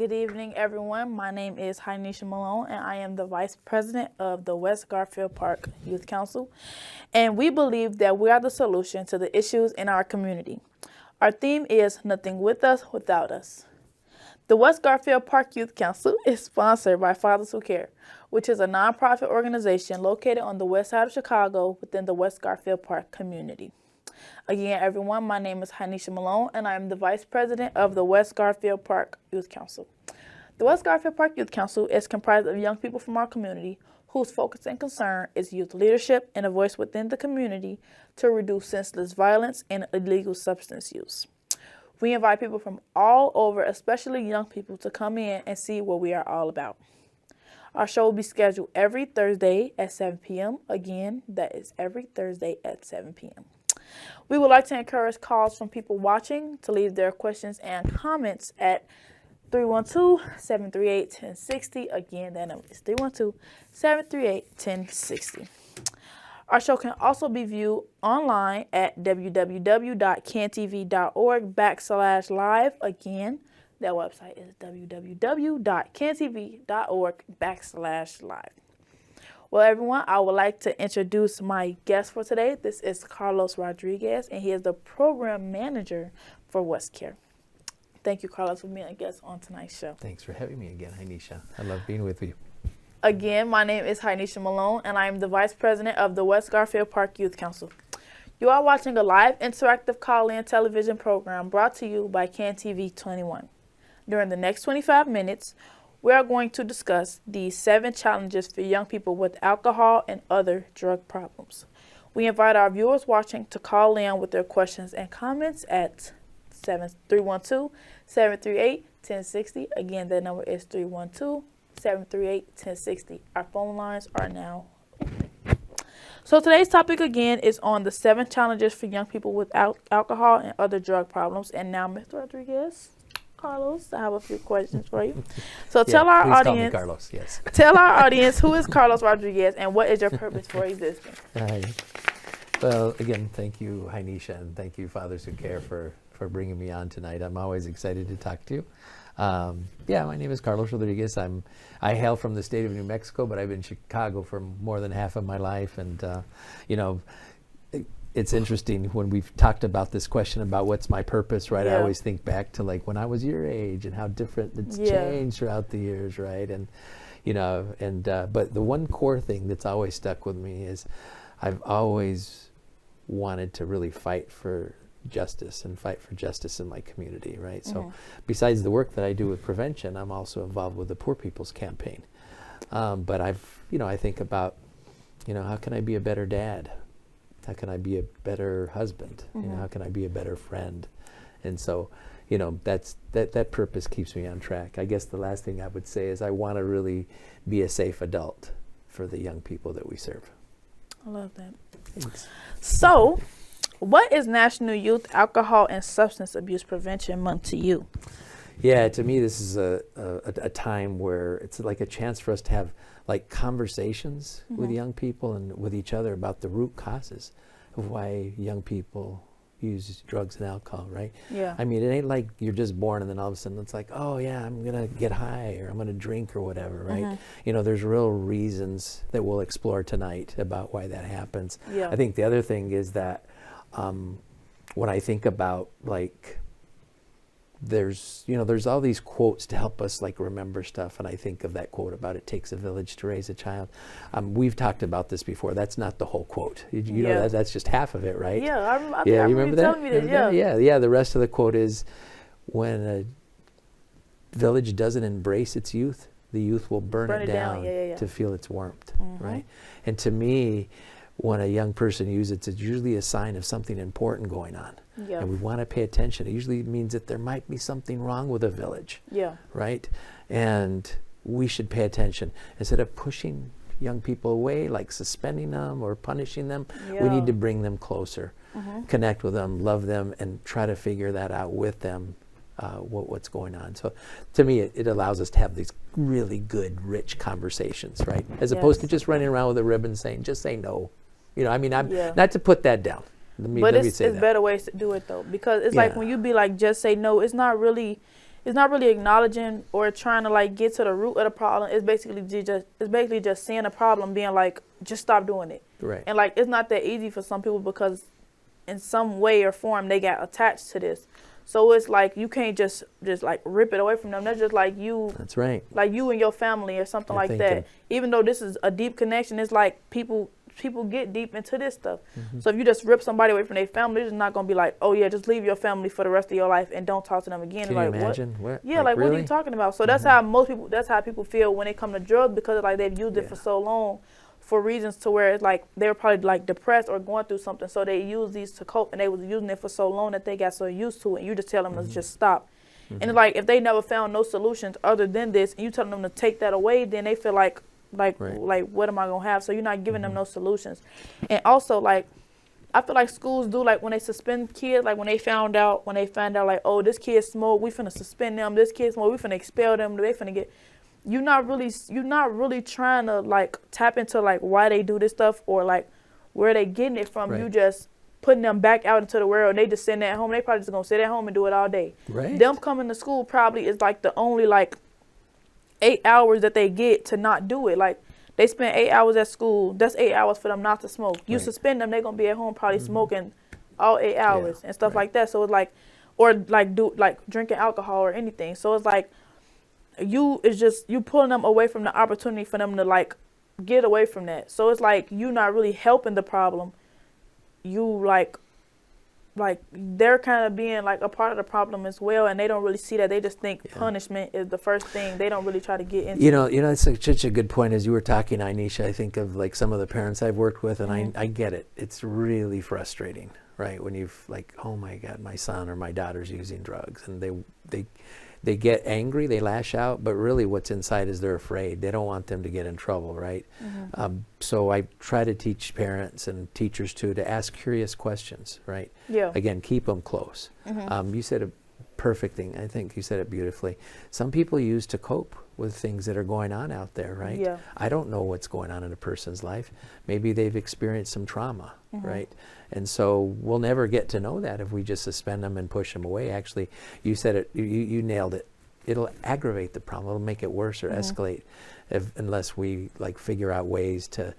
Good evening, everyone. My name is Hainisha Malone, and I am the Vice President of the West Garfield Park Youth Council. And we believe that we are the solution to the issues in our community. Our theme is Nothing With Us, Without Us. The West Garfield Park Youth Council is sponsored by Fathers Who Care, which is a nonprofit organization located on the west side of Chicago within the West Garfield Park community. Again, everyone, my name is Hainisha Malone, and I am the Vice President of the West Garfield Park Youth Council. The West Garfield Park Youth Council is comprised of young people from our community whose focus and concern is youth leadership and a voice within the community to reduce senseless violence and illegal substance use. We invite people from all over, especially young people, to come in and see what we are all about. Our show will be scheduled every Thursday at 7 p.m. Again, that is every Thursday at 7 p.m. We would like to encourage calls from people watching to leave their questions and comments at 312-738-1060. Again, that number is 312-738-1060. Our show can also be viewed online at www.cantv.org/live. Again, that website is www.cantv.org/live. Well, everyone, I would like to introduce my guest for today. This is Carlos Rodriquez, and he is the program manager for West Care. Thank you, Carlos, for being a guest on tonight's show. Thanks for having me again, Hainisha. I love being with you. Again, my name is Hainisha Malone, and I am the Vice President of the West Garfield Park Youth Council. You are watching a live interactive call-in television program brought to you by CanTV 21. During the next 25 minutes, we are going to discuss the 7 challenges for young people with alcohol and other drug problems. We invite our viewers watching to call in with their questions and comments at 312-738-1060. Again, that number is 312-738-1060. Our phone lines are now open. So today's topic again is on the 7 challenges for young people with alcohol and other drug problems. And now, Mr. Rodriguez, Carlos, I have a few questions for you. So tell our audience, call me Carlos, yes. Tell our audience, who is Carlos Rodriguez and what is your purpose for existing? Well, again, thank you, Hainisha, and thank you, Fathers Who Care, for bringing me on tonight. I'm always excited to talk to you. My name is Carlos Rodriquez. I hail from the state of New Mexico, but I've been in Chicago for more than half of my life. And, it's interesting when we've talked about this question about what's my purpose, right? Yeah. I always think back to like when I was your age and how different it's changed throughout the years, right? And, but the one core thing that's always stuck with me is I've always wanted to really fight for justice and fight for justice in my community, right? Mm-hmm. So besides the work that I do with prevention, I'm also involved with the Poor People's Campaign. But I think about, how can I be a better dad? How can I be a better husband? Mm-hmm. How can I be a better friend? And so, that purpose keeps me on track. I guess the last thing I would say is I want to really be a safe adult for the young people that we serve. I love that. Thanks. So, what is National Youth Alcohol and Substance Abuse Prevention Month to you? Yeah, to me, this is a time where it's like a chance for us to have like conversations with young people and with each other about the root causes of why young people use drugs and alcohol, right? Yeah. I mean, it ain't like you're just born and then all of a sudden it's like, oh yeah, I'm gonna get high or I'm gonna drink or whatever, right? There's real reasons that we'll explore tonight about why that happens. Yeah. I think the other thing is that when I think about like, there's all these quotes to help us like remember stuff, and I think of that quote about it takes a village to raise a child. We've talked about this before. That's not the whole quote. You know that's just half of it, right? Yeah, I you remember that? Telling me that, Yeah. The rest of the quote is, when a village doesn't embrace its youth, the youth will burn it down to feel its warmth, right? And to me, when a young person uses it, it's usually a sign of something important going on. Yeah. And we want to pay attention. It usually means that there might be something wrong with a village. Yeah. Right? And we should pay attention. Instead of pushing young people away, like suspending them or punishing them, we need to bring them closer, connect with them, love them, and try to figure that out with them, what's going on. So to me, it allows us to have these really good, rich conversations, right? As opposed to just running around with a ribbon saying, just say no. I'm not to put that down. Let me it's say that. better ways to do it though, because it's like when you be like, just say no, it's not really it's not really acknowledging or trying to like get to the root of the problem. It's basically just seeing a problem, being like, just stop doing it. Right. And like, it's not that easy for some people because in some way or form they got attached to this. So it's like you can't just like rip it away from them. That's just like you. That's right. Like you and your family or something like that. Even though this is a deep connection, it's like people get deep into this stuff. So if you just rip somebody away from their family, they're just not gonna be like, oh yeah, just leave your family for the rest of your life and don't talk to them again. Can like, you imagine? What? Yeah, like really? what are you talking about? So that's how people feel when they come to drugs, because like they've used it for so long for reasons to where it's like they were probably like depressed or going through something, so they use these to cope, and they was using it for so long that they got so used to it, and you just tell them to just stop. And it's like if they never found no solutions other than this, and you tell them to take that away, then they feel like what am I gonna have? So you're not giving them no solutions. And also, like, I feel like schools do, like when they suspend kids, like when they find out like, oh, this kid smoke, we finna suspend them, this kid smoke, we finna expel them, they finna get. You're not really trying to like tap into like why they do this stuff or like where they getting it from. You just putting them back out into the world, and they just sitting at home. They probably just gonna sit at home and do it all day. Right. Them coming to school probably is like the only like 8 hours that they get to not do it. Like they spend 8 hours at school. That's 8 hours for them not to smoke. You suspend them, they're gonna be at home probably smoking all 8 hours and stuff like that. So it's like, or like drinking alcohol or anything. So it's like you pulling them away from the opportunity for them to like get away from that. So it's like you not really helping the problem. You like they're kind of being like a part of the problem as well, and they don't really see that. They just think punishment is the first thing. They don't really try to get into. You know, it's such a good point. As you were talking, Anisha, I think of like some of the parents I've worked with, and I get it. It's really frustrating, right? When you've like, oh my God, my son or my daughter's using drugs, and they get angry, they lash out, but really what's inside is they're afraid. They don't want them to get in trouble, right? So I try to teach parents and teachers too to ask curious questions, right? Yeah. Again, keep them close. You said a perfect thing. I think you said it beautifully. Some people use to cope with things that are going on out there, right? Yeah. I don't know what's going on in a person's life. Maybe they've experienced some trauma, right? And so we'll never get to know that if we just suspend them and push them away. Actually, you said it, you nailed it. It'll aggravate the problem. It'll make it worse or escalate unless we like figure out ways to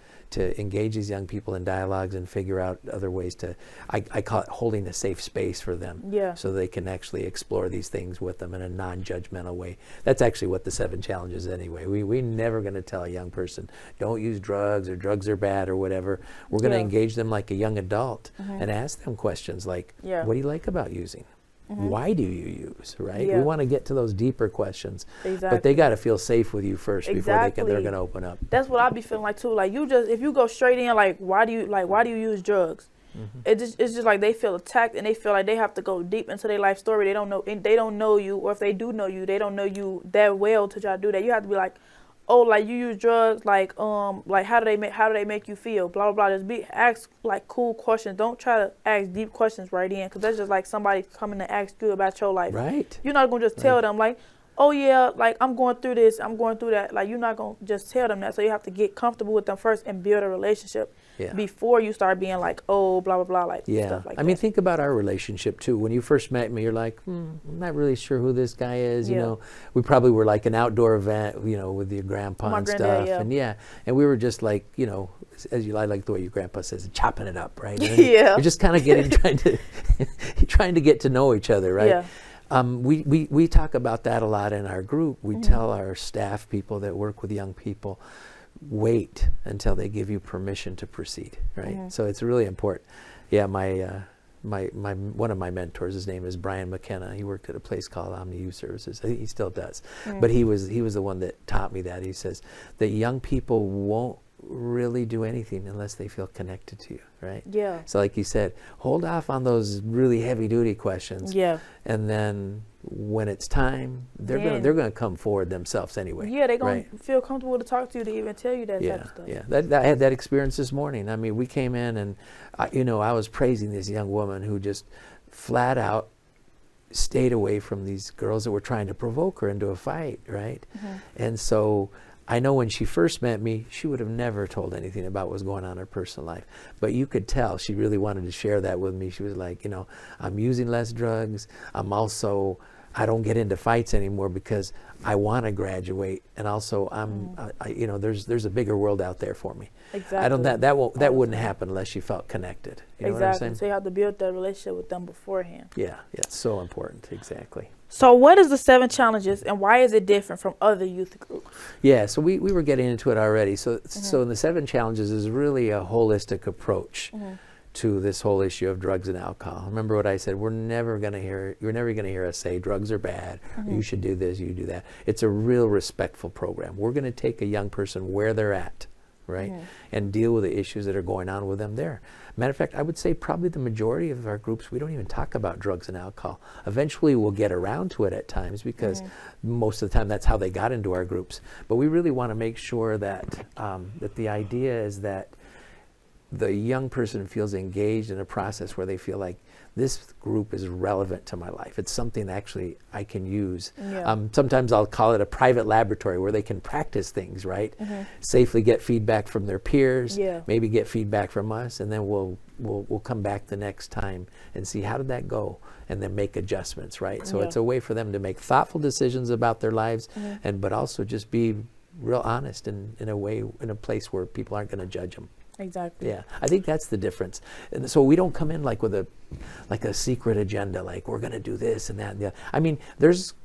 engage these young people in dialogues and figure out other ways to, I call it holding a safe space for them. Yeah. So they can actually explore these things with them in a non-judgmental way. That's actually what the 7 challenges anyway. We're never going to tell a young person, don't use drugs or drugs are bad or whatever. We're going to engage them like a young adult and ask them questions like, what do you like about using? Why do you use, right? We want to get to those deeper questions. But they got to feel safe with you first before they're going to open up. That's what I be feeling like too. Like if you go straight in like why do you use drugs? It's just like they feel attacked, and they feel like they have to go deep into their life story. They don't know you, or if they do know you, they don't know you that well to try to do that. You have to be like, oh, like you use drugs, like how do they make you feel? Blah blah blah. Just ask like cool questions. Don't try to ask deep questions right in, because that's just like somebody coming to ask you about your life. Right. You're not gonna just tell them like, oh yeah, like I'm going through this, I'm going through that. Like you're not gonna just tell them that. So you have to get comfortable with them first and build a relationship before you start being like, oh, blah blah blah, like stuff like that. I mean, think about our relationship too. When you first met me, you're like, I'm not really sure who this guy is. You know, we probably were like an outdoor event, you know, with your grandpa and stuff, and and we were just like, you know, I like the way your grandpa says, chopping it up, right? And you're just kind of trying to get to know each other, right? We talk about that a lot in our group. We tell our staff people that work with young people, wait until they give you permission to proceed, right? So it's really important. Yeah, my one of my mentors, his name is Brian McKenna. He worked at a place called Omni Youth Services. He still does, but he was the one that taught me that. He says that young people won't really do anything unless they feel connected to you, right? Yeah. So like you said, hold off on those really heavy duty questions. Yeah. And then when it's time, they're gonna come forward themselves anyway. Yeah, they're gonna feel comfortable to talk to you to even tell you that type of stuff. Yeah. I had that experience this morning. I mean, we came in and I was praising this young woman who just flat out stayed away from these girls that were trying to provoke her into a fight, right? And so I know when she first met me, she would have never told anything about what was going on in her personal life. But you could tell she really wanted to share that with me. She was like, I'm using less drugs. I'm also I don't get into fights anymore because I want to graduate, and also you know, there's a bigger world out there for me. Exactly. I don't that wouldn't happen unless you felt connected. You know what I'm saying? So you have to build that relationship with them beforehand. Yeah, it's so important. Exactly. So what is the 7 challenges, and why is it different from other youth groups? Yeah, so we were getting into it already. So in the 7 challenges is really a holistic approach to this whole issue of drugs and alcohol. Remember what I said, you're never going to hear us say drugs are bad, or you should do this, you do that. It's a real respectful program. We're going to take a young person where they're at, right? And deal with the issues that are going on with them there. Matter of fact, I would say probably the majority of our groups, we don't even talk about drugs and alcohol. Eventually we'll get around to it at times because most of the time that's how they got into our groups. But we really want to make sure that, that the idea is that the young person feels engaged in a process where they feel like this group is relevant to my life. It's something actually I can use. Yeah. Sometimes I'll call it a private laboratory where they can practice things, right? Safely get feedback from their peers, maybe get feedback from us, and then we'll come back the next time and see how did that go, and then make adjustments, right? So it's a way for them to make thoughtful decisions about their lives, but also just be real honest in a place where people aren't going to judge them. Exactly. Yeah, I think that's the difference. And so we don't come in like with a secret agenda, like we're going to do this and that and the other. I mean, there's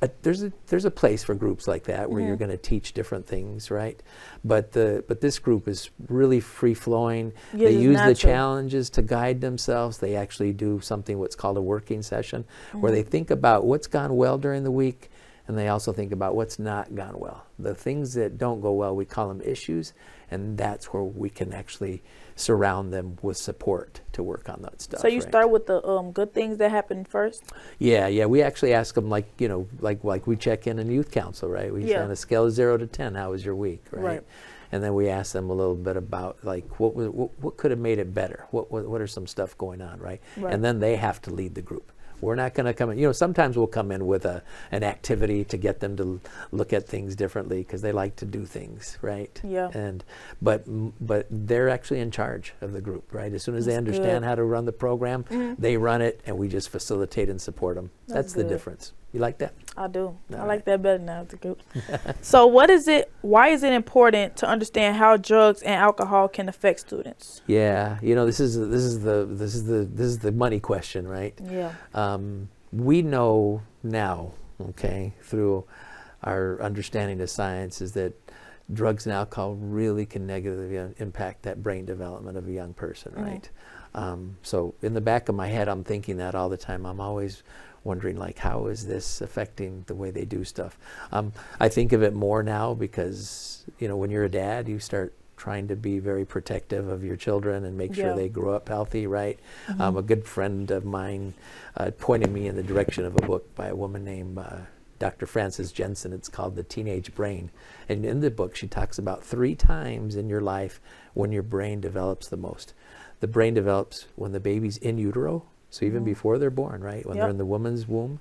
a place for groups like that where you're going to teach different things, right? But this group is really free flowing. They use the challenges to guide themselves. They actually do something what's called a working session, where they think about what's gone well during the week, and they also think about what's not gone well. The things that don't go well, we call them issues, and that's where we can actually surround them with support to work on that stuff. So you start with the good things that happen first? Yeah. We actually ask them, like, you know, like we check in youth council, right? We say on a scale of 0 to 10, how was your week, right? And then we ask them a little bit about, like, what could have made it better? What are some stuff going on, right? And then they have to lead the group. We're not going to come in, you know, sometimes we'll come in with an activity to get them to look at things differently because they like to do things, right? Yeah. But they're actually in charge of the group, right? As soon as they understand how to run the program, they run it, and we just facilitate and support them. That's the difference. You like that? I do. I like that better now, the group. So why is it important to understand how drugs and alcohol can affect students? Yeah, you know, this is the money question, right? Yeah. We know now, okay, through our understanding of science, is that drugs and alcohol really can negatively impact that brain development of a young person, right? So in the back of my head, I'm thinking that all the time. I'm always wondering, like, how is this affecting the way they do stuff? I think of it more now because, you know, when you're a dad, you start trying to be very protective of your children and make sure they grow up healthy, right? A good friend of mine pointed me in the direction of a book by a woman named Dr. Frances Jensen. It's called The Teenage Brain. And in the book, she talks about 3 times in your life when your brain develops the most. The brain develops when the baby's in utero, so even before they're born, right? When they're in the woman's womb,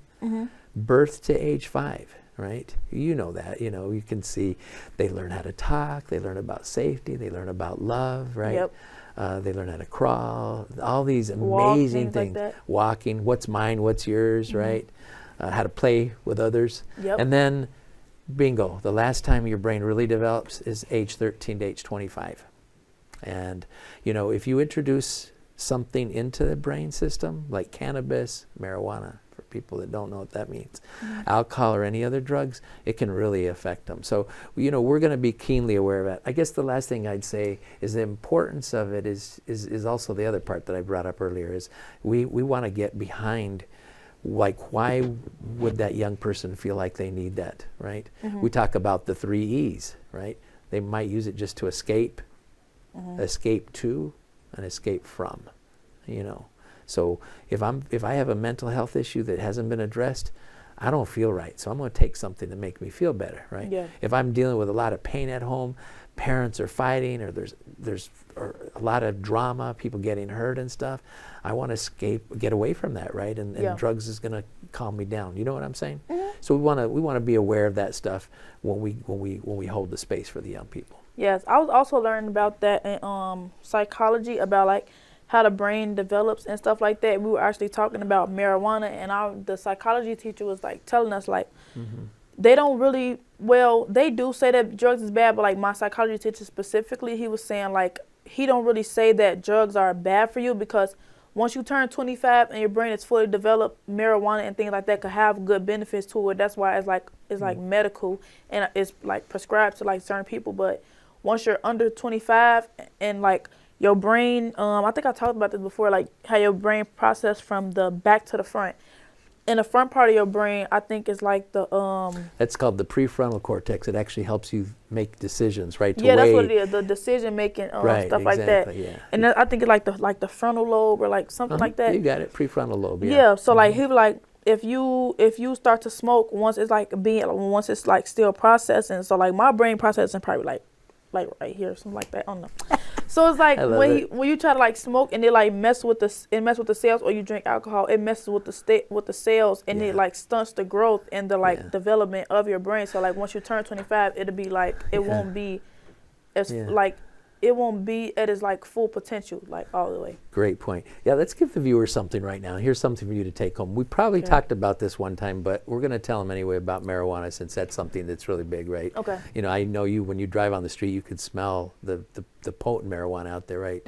birth to age 5, right? You know that, you know, you can see they learn how to talk, they learn about safety, they learn about love, right? They learn how to crawl, all these amazing things. Like walking, what's mine, what's yours, right? How to play with others. And then, bingo, the last time your brain really develops is age 13 to age 25. And, you know, if you introduce something into the brain system, like cannabis, marijuana, for people that don't know what that means, alcohol or any other drugs, it can really affect them. So, you know, we're going to be keenly aware of it. I guess the last thing I'd say is the importance of it is also the other part that I brought up earlier, is we want to get behind, like, why would that young person feel like they need that, right? We talk about the 3 E's, right? They might use it just to escape, escape to, and escape from, you know. So if I have a mental health issue that hasn't been addressed, I don't feel right. So I'm going to take something to make me feel better, right? If I'm dealing with a lot of pain at home, parents are fighting, or there's a lot of drama, people getting hurt and stuff, I want to escape, get away from that, right? And drugs is going to calm me down. You know what I'm saying? So we want to be aware of that stuff when we hold the space for the young people. Yes, I was also learning about that in psychology, about like how the brain develops and stuff like that. We were actually talking about marijuana, and the psychology teacher was like telling us like they don't really, well, they do say that drugs is bad, but like my psychology teacher specifically, he was saying like he don't really say that drugs are bad for you, because once you turn 25 and your brain is fully developed, marijuana and things like that could have good benefits to it. That's why it's like medical, and it's like prescribed to like certain people. But once you're under 25 and like your brain, I think I talked about this before, like how your brain process from the back to the front. In the front part of your brain, I think it's like the That's called the prefrontal cortex. It actually helps you make decisions, right? Yeah, that's what it is. The decision making right, stuff exactly, like that. Yeah. And I think it's like the frontal lobe or like something like that. You got it, prefrontal lobe. Yeah. Yeah. So like he was like, if you start to smoke, once it's like still processing. So like my brain processing probably like right here, something like that. I don't know. So it's like when you try to like smoke and it like mess with the cells, or you drink alcohol, it messes with the cells, and it like stunts the growth and the development of your brain. So like once you turn 25, it'll be like it won't be as like it won't be at its like full potential, like all the way. Great point. Yeah, let's give the viewers something right now. Here's something for you to take home. We probably talked about this one time, but we're going to tell them anyway about marijuana, since that's something that's really big, right? Okay. You know, I know when you drive on the street, you could smell the potent marijuana out there, right?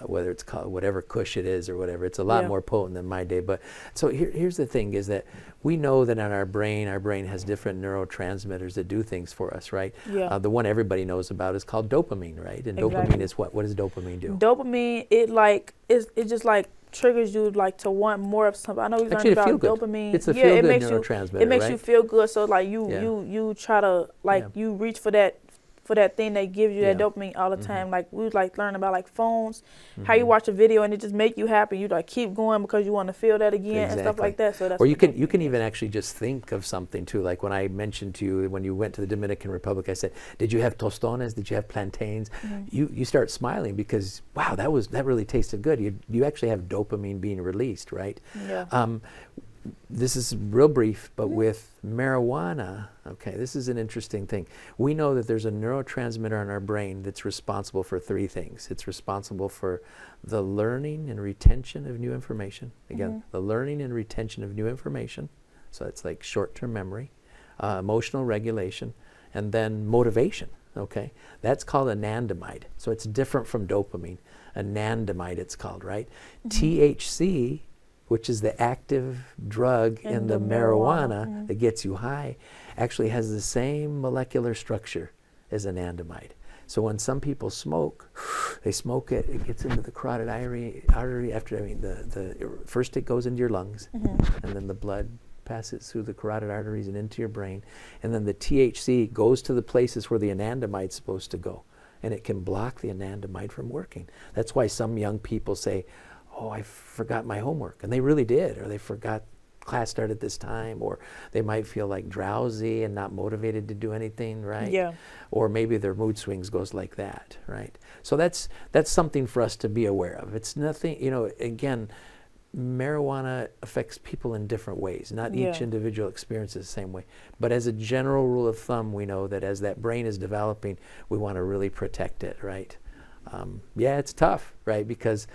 Whether it's called whatever kush it is or whatever. It's a lot more potent than my day. But so here's the thing is that we know that in our brain has different neurotransmitters that do things for us, right? Yeah. The one everybody knows about is called dopamine, right? And dopamine is what? What does dopamine do? Dopamine, it just like triggers you like to want more of something. I know we learned about dopamine. It's a feel good neurotransmitter. It makes you feel good. So like you try to like you reach for that thing that gives you that dopamine all the time. Like we like learn about like phones, how you watch a video and it just make you happy. You like keep going because you want to feel that again and stuff like that. So that's or you can even actually just think of something too. Like when I mentioned to you when you went to the Dominican Republic, I said, "Did you have tostones? Did you have plantains?" You start smiling because wow, that really tasted good. You actually have dopamine being released, right? Yeah. This is real brief, but with marijuana, okay, this is an interesting thing. We know that there's a neurotransmitter in our brain that's responsible for three things. It's responsible for the learning and retention of new information. Again, the learning and retention of new information. So it's like short-term memory, emotional regulation, and then motivation, okay? That's called anandamide. So it's different from dopamine. Anandamide it's called, right? THC, which is the active drug in the marijuana that gets you high, actually has the same molecular structure as anandamide. So when some people smoke, they smoke it gets into the carotid artery after, first it goes into your lungs, and then the blood passes through the carotid arteries and into your brain, and then the THC goes to the places where the anandamide's supposed to go, and it can block the anandamide from working. That's why some young people say, "Oh, I forgot my homework," and they really did, or they forgot class started this time, or they might feel like drowsy and not motivated to do anything, right? Yeah. Or maybe their mood swings goes like that, right? So that's something for us to be aware of. It's nothing, again, marijuana affects people in different ways. Not each individual experiences the same way. But as a general rule of thumb, we know that as that brain is developing, we want to really protect it, right? It's tough, right? Because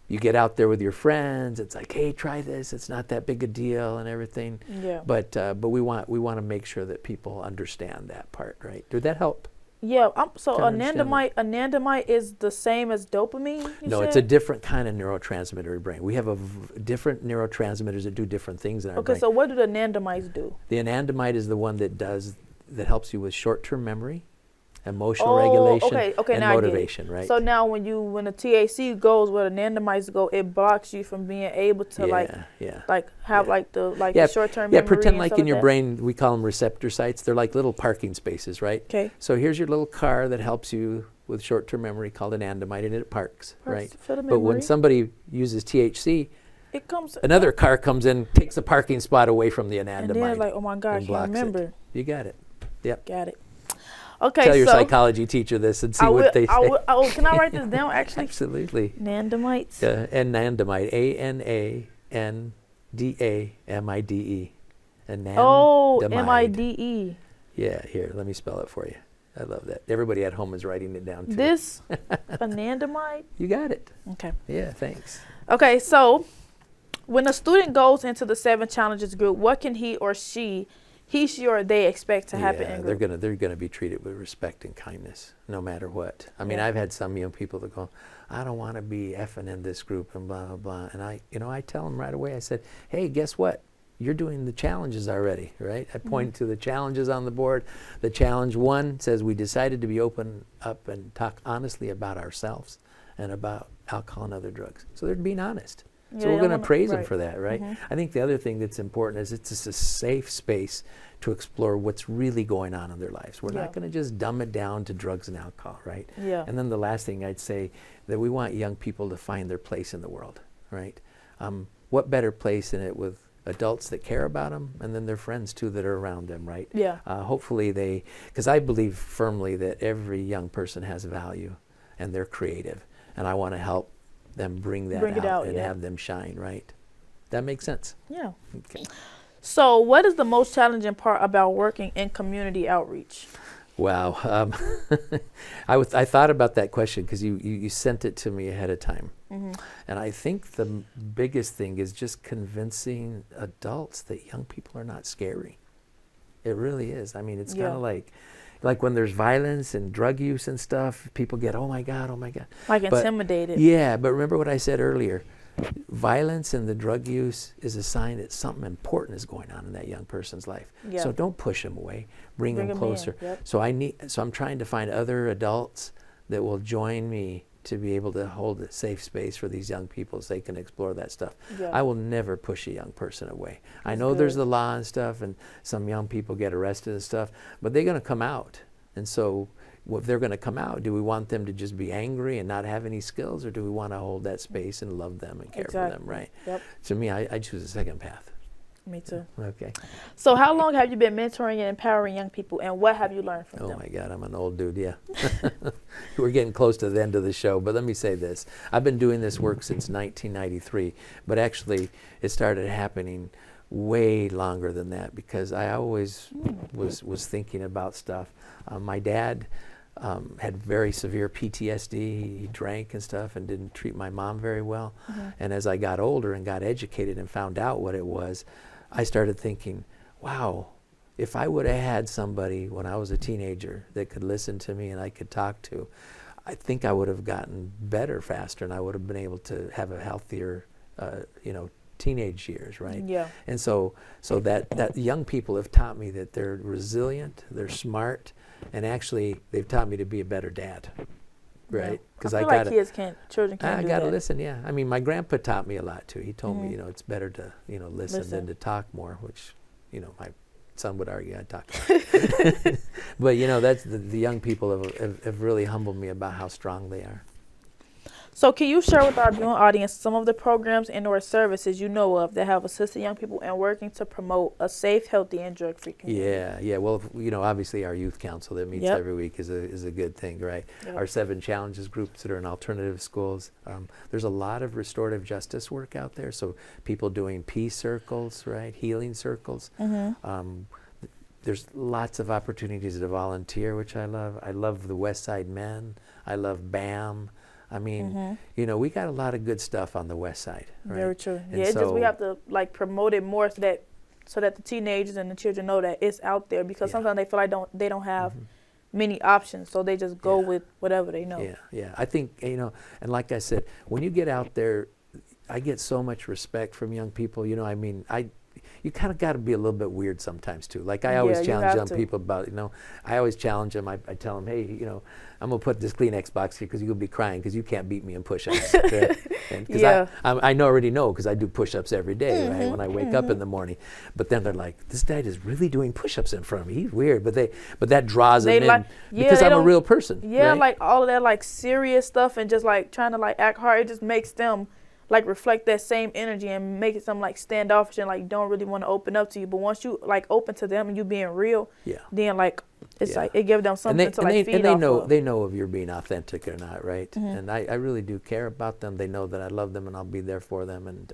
you get out there with your friends, it's like, hey, try this, it's not that big a deal and everything. Yeah. But we want to make sure that people understand that part, right? Did that help? Yeah. So anandamide is the same as dopamine? No, it's a different kind of neurotransmitter in your brain. We have different neurotransmitters that do different things in our brain. Okay, so what do the anandamides do? The anandamide is the one that helps you with short-term memory, emotional regulation, and now motivation, right? So now when the THC goes where the anandamides go, it blocks you from being able to have the short-term memory. Yeah, pretend like in your that. brain, we call them receptor sites. They're like little parking spaces, right? Okay. So here's your little car that helps you with short-term memory called anandamide, and it parks, right? For the but when memory. somebody uses THC, it another car comes in, takes the parking spot away from the anandamide. And then it's like, oh my gosh, I remember. You got it. Yep. Got it. Okay, Tell your psychology teacher this and see what they say. Can I write this down, actually? Absolutely. Anandamides? Anandamide. ANANDAMIDE. Oh, MIDE. Yeah, here, let me spell it for you. I love that. Everybody at home is writing it down too. This anandamide. You got it. Okay. Yeah, thanks. Okay, so when a student goes into the 7 challenges group, what can he, she, or they expect to happen in they're group? they're gonna be treated with respect and kindness, no matter what. I mean, I've had some young people that go, I don't want to be effing in this group and blah blah blah. And I tell them right away. I said, hey, guess what? You're doing the challenges already, right? I point to the challenges on the board. The challenge 1 says we decided to be open up and talk honestly about ourselves and about alcohol and other drugs. So they're being honest. So we're going to praise them for that, right? I think the other thing that's important is it's just a safe space to explore what's really going on in their lives. We're not going to just dumb it down to drugs and alcohol, right? Yeah. And then the last thing I'd say, that we want young people to find their place in the world, right? What better place than it with adults that care about them, and then their friends too that are around them, right? Yeah. Hopefully because I believe firmly that every young person has value and they're creative, and I want to help them bring that out and have them shine, right? That makes sense? Yeah. Okay. So what is the most challenging part about working in community outreach? Wow. I thought about that question because you sent it to me ahead of time. And I think the biggest thing is just convincing adults that young people are not scary. It really is. I mean, it's kind of like when there's violence and drug use and stuff, people get, oh my God. Like intimidated. Yeah, but remember what I said earlier. Violence and the drug use is a sign that something important is going on in that young person's life. So don't push them away. Bring them closer. So I'm trying to find other adults that will join me to be able to hold a safe space for these young people so they can explore that stuff. I will never push a young person away. I know there's the law and stuff, and some young people get arrested and stuff, but they're going to come out. And so if they're going to come out, do we want them to just be angry and not have any skills, or do we want to hold that space and love them and care for them, right? To me, I choose the second path. Me too. Okay. So how long have you been mentoring and empowering young people, and what have you learned from them? Oh my God, I'm an old dude, yeah. We're getting close to the end of the show, but let me say this. I've been doing this work since 1993, but actually it started happening way longer than that because I always was thinking about stuff. My dad had very severe PTSD. He drank and stuff and didn't treat my mom very well. And as I got older and got educated and found out what it was, I started thinking, wow, if I would have had somebody when I was a teenager that could listen to me and I could talk to, I think I would have gotten better faster, and I would have been able to have a healthier, teenage years, right? Yeah. And so that young people have taught me that they're resilient, they're smart, and actually they've taught me to be a better dad, right? Because I feel like children can't do that. I gotta listen, yeah. I mean, my grandpa taught me a lot too. He told me, it's better to, listen than to talk more, which, my son would argue I talk. But that's the young people have really humbled me about how strong they are. So can you share with our viewing audience some of the programs and or services you know of that have assisted young people in working to promote a safe, healthy, and drug-free community? Yeah. Well, obviously our youth council that meets every week is a good thing, right? Our 7 challenges groups that are in alternative schools. There's a lot of restorative justice work out there. So people doing peace circles, right? Healing circles. There's lots of opportunities to volunteer, which I love. I love the West Side Men. I love BAM. I mean, we got a lot of good stuff on the West Side, right? Very true. And it's just we have to promote it more so that the teenagers and the children know that it's out there, because sometimes they feel like they don't have many options, so they just go with whatever they know. Yeah. I think, and like I said, when you get out there, I get so much respect from young people. You kind of got to be a little bit weird sometimes too. Like I always challenge young people about, I always challenge them. I tell them, hey, I'm going to put this Kleenex box here because you'll be crying because you can't beat me in push-ups. Because I already know because I do push-ups every day, right, when I wake up in the morning. But then they're like, this dad is really doing push-ups in front of me. He's weird. But that draws them in because I'm a real person. Yeah, right? like all of that serious stuff and just trying to act hard, it just makes them reflect that same energy and make it something standoffish and don't really want to open up to you. But once you open to them and you being real, then it's it gives them something to feed off of. They know if you're being authentic or not, right? And I really do care about them. They know that I love them and I'll be there for them, and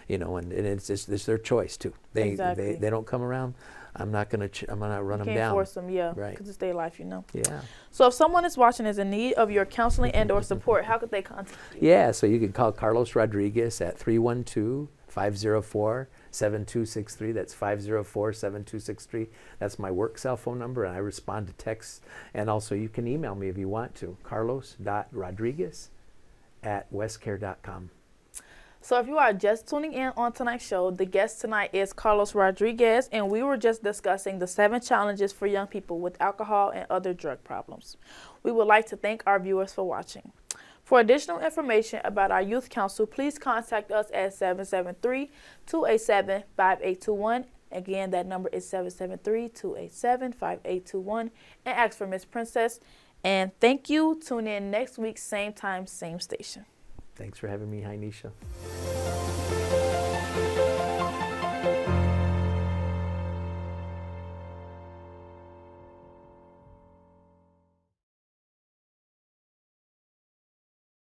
and it's their choice too. They don't come around I'm not gonna run them Can't down. force them, yeah, Right. because it's their life, you know. Yeah. So if someone is watching is in need of your counseling and or support, how could they contact you? Yeah, so you can call Carlos Rodriguez at 312-504-7263. That's 504-7263. That's my work cell phone number, and I respond to texts. And also you can email me if you want to, carlos.rodriguez@westcare.com. So if you are just tuning in on tonight's show, the guest tonight is Carlos Rodriquez, and we were just discussing the 7 challenges for young people with alcohol and other drug problems. We would like to thank our viewers for watching. For additional information about our youth council, please contact us at 773-287-5821. Again, that number is 773-287-5821, and ask for Miss Princess. And thank you. Tune in next week, same time, same station. Thanks for having me. Hi, Nisha.